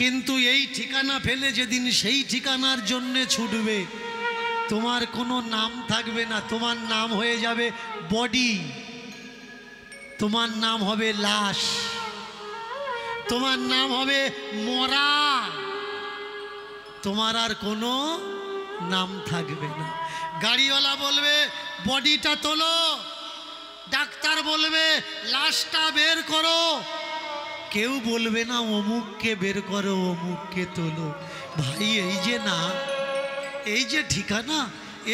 কিন্তু এই ঠিকানা ফেলে যেদিন সেই ঠিকানার জন্যে ছুটবে, তোমার কোনো নাম থাকবে না। তোমার নাম হয়ে যাবে বডি, তোমার নাম হবে লাশ, তোমার নাম হবে মরা, তোমার আর কোনো নাম থাকবে না। গাড়িওয়ালা বলবে বডিটা তোলো, ডাক্তার বলবে লাশটা বের করো, কেউ বলবে না অমুককে বের করো, অমুককে তোলো। ভাই এই যে না, এই যে ঠিকানা,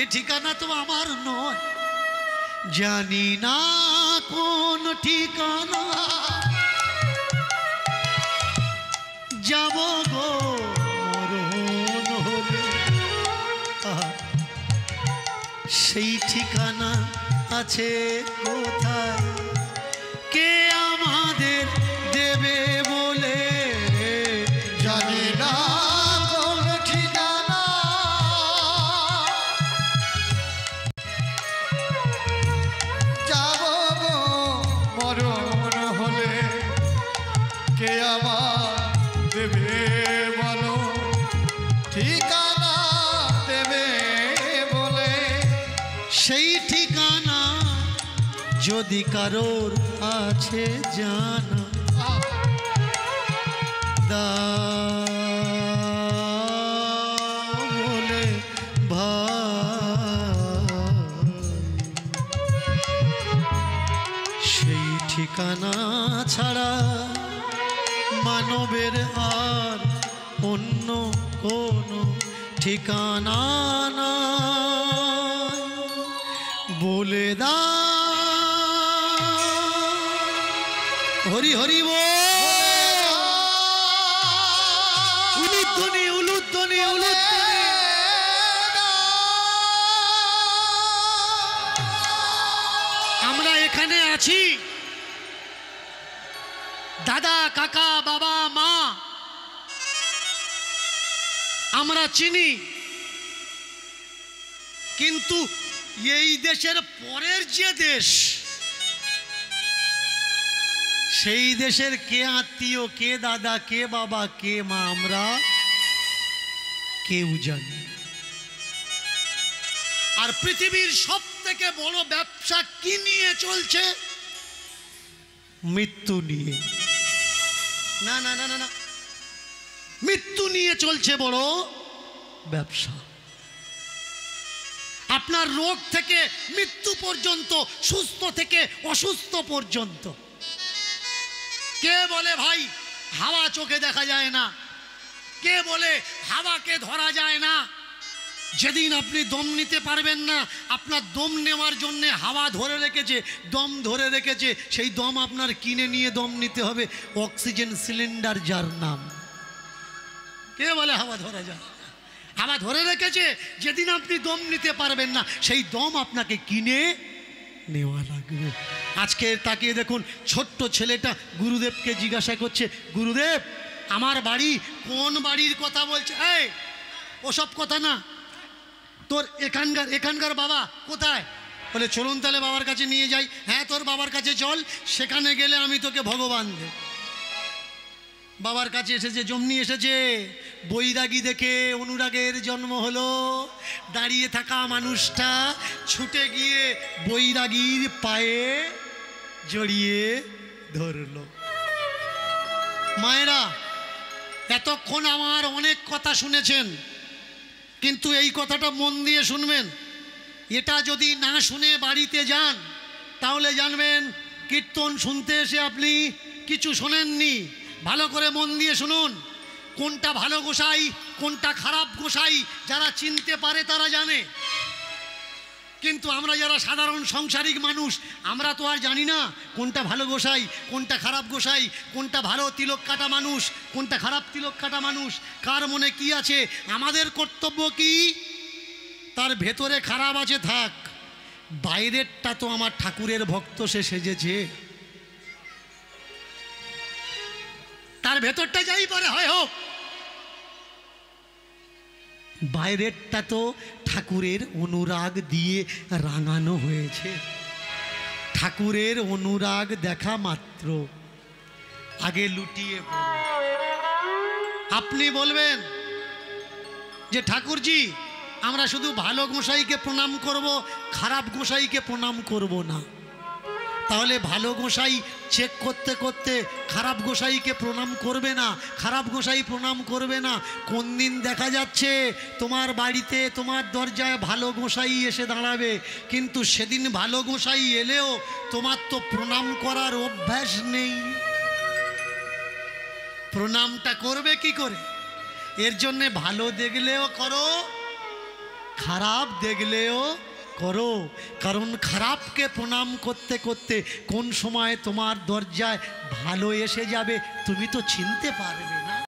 এ ঠিকানা তো আমার নয়। জানি না কোন ঠিকানা যাব গো মরণ হলে, সেই ঠিকানা আছে কোথায়, কে আমাদের দেবে বলে। জানি না কোন ঠিকানা যাব গো মরণ হলে, কে আমার দেবে বলো ঠিকানা দেবে বলে। সেই ঠিকানা যদি কারোর আছে জানা, দাও বলে ভাই। সেই ঠিকানা ছাড়া মানবের আর অন্য কোনো ঠিকানা নাই। বলে দা হরি হরি বল, উলুধ্বনি উলুধ্বনি উলুধ্বনি। আমরা এখানে আছি, দাদা কাকা বাবা মা আমরা চিনি, কিন্তু এই দেশের পরের যে দেশ, সেই দেশের কে আত্মীয়, কে দাদা, কে বাবা, কে মা, আমরা কেউ জানি। আর পৃথিবীর সব থেকে বড় ব্যবসা কি নিয়ে চলছে? মৃত্যু নিয়ে। না না না না, মৃত্যু নিয়ে চলছে বড় ব্যবসা। আপনার রোগ থেকে মৃত্যু পর্যন্ত, সুস্থ থেকে অসুস্থ পর্যন্ত। কে বলে ভাই হাওয়া চোখে দেখা যায় না, কে বলে হাওয়াকে ধরা যায় না। যেদিন আপনি দম নিতে পারবেন না, আপনার দম নেওয়ার জন্য হাওয়া ধরে রেখেছে, দম ধরে রেখেছে, সেই দম আপনার কিনে নিয়ে দম নিতে হবে। অক্সিজেন সিলিন্ডার যার নাম। কে বলে হাওয়া ধরা যায় না? হাওয়া ধরে রেখেছে, যেদিন আপনি দম নিতে পারবেন না, সেই দম আপনাকে কিনে নেওয়া লাগবে। আজকে তাকিয়ে দেখুন, ছোট্ট ছেলেটা গুরুদেবকে জিজ্ঞাসা করছে, গুরুদেব আমার বাড়ি কোন বাড়ির কথা বলছে? এই ওসব কথা না, তোর এখানকার বাবা কোথায়? বলে চলুন তাহলে বাবার কাছে নিয়ে যাই। হ্যাঁ তোর বাবার কাছে চল, সেখানে গেলে আমি তোকে ভগবান দেব। বাবার কাছে এসেছে, জমনি এসেছে, বৈরাগী দেখে অনুরাগের জন্ম হলো। দাঁড়িয়ে থাকা মানুষটা ছুটে গিয়ে বৈরাগীর পায়ে জড়িয়ে ধরল। মায়েরা এতক্ষণ আমার অনেক কথা শুনেছেন, কিন্তু এই কথাটা মন দিয়ে শুনবেন। এটা যদি না শুনে বাড়িতে যান, তাহলে জানবেন কীর্তন শুনতে এসে আপনি কিছু শোনেননি। ভালো করে মন দিয়ে শুনুন, কোনটা ভালো গোসাই কোনটা খারাপ গোসাই যারা চিনতে পারে তারা জানে। কিন্তু আমরা যারা সাধারণ সংসারিক মানুষ, আমরা তো আর জানি না কোনটা ভালো গোসাই কোনটা খারাপ গোসাই, কোনটা ভালো তিলক কাটা মানুষ কোনটা খারাপ তিলক কাটা মানুষ, কার মনে কি আছে। আমাদের কর্তব্য কি? তার ভেতরে খারাপ আছে থাক, বাইরেরটা তো আমার ঠাকুরের ভক্ত, সে সেজেছে, তার ভেতরটা যাই পারে হয় হোক, বাইরেরটা তো ঠাকুরের অনুরাগ দিয়ে রাঙানো হয়েছে। ঠাকুরের অনুরাগ দেখা মাত্র আগে লুটিয়ে পড়ো, আপনি বলবেন যে ঠাকুরজি আমরা শুধু ভালো গোসাইকে প্রণাম করব, খারাপ গোসাইকে প্রণাম করব না। তাহলে ভালো গোসাই চেক করতে করতে খারাপ গোসাইকে প্রণাম করবে না, খারাপ গোসাই প্রণাম করবে না। কোন দিন দেখা যাচ্ছে তোমার বাড়িতে তোমার দরজায় ভালো গোসাই এসে দাঁড়াবে, কিন্তু সেদিন ভালো গোসাই এলেও তোমার তো প্রণাম করার অভ্যাস নেই। প্রণামটা করবে কি করে? এর জন্যে ভালো দেখলেও করো, খারাপ দেখলেও করো, কারণ খারাপকে প্রণাম করতে করতে কোন সময় তোমার দরজায় ভালো এসে যাবে তুমি তো চিনতে পারবে না।